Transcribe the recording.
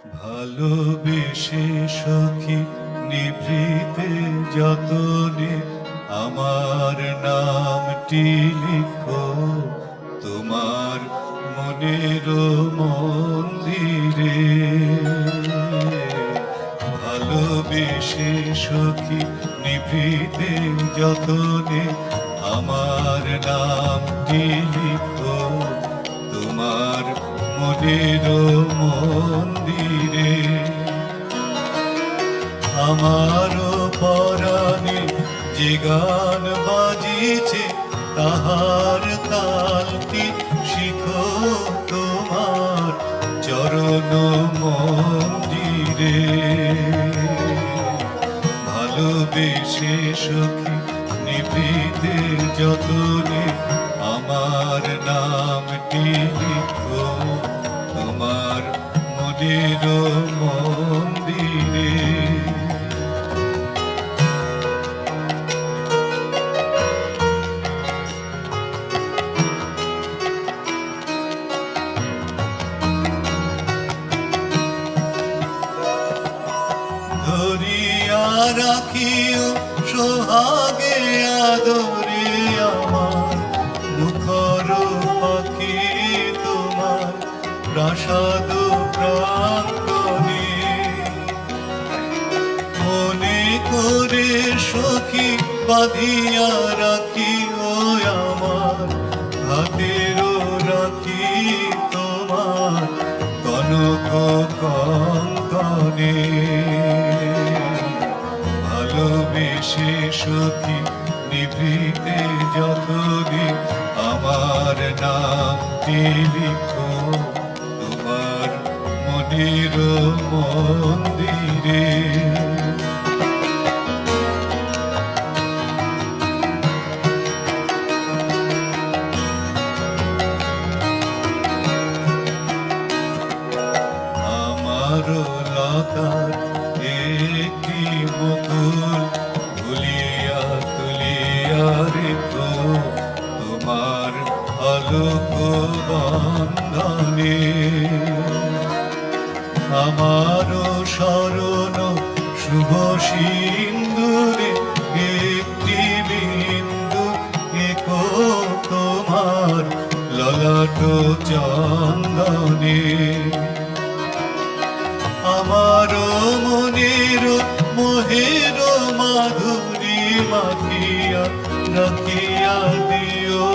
ভালোবেসে সখী নিভৃতে যতনে আমার নামটি লিখো তোমার মনের মন্দিরে। ভালোবেসে সখী নিভৃতে যতনে আমার নামটি লিখো তোমার মনের মন্দিরে। আমারও পরাণে যে গান বাজিছে তাহার তালটি শিখো তোমার চরণ মন্দিরে। ভালোবেসে সখী নিভৃতে যতনে আমার নামটি লিখো তোমার মনের মন্দিরে। ধরিয়া রাখিও সোহাগে আদরে আমার মুখর পাখি তোমার প্রাসাদ প্রাঙ্গণে। মনে করে সখী বাঁধিয়া রাখিও আমার হাতেরও রাখি তোমার কনক কঙ্কণে। ভালোবেসে সখী নিভৃতে যতনে আমার নামটি লিখো তোমার মনের মন্দিরে। আমার লতার একটি মুকুল ভুলিয়া তুলিয়া রেখো তোমার আলোক বন্ধনে। আমারও স্মরণ শুভ সিন্দুরে একটি বিন্দু এঁকো তোমার ললাট চন্দনে। আমারও মনের মোহের মাধুরী মাখিয়া রাখিয়া দিও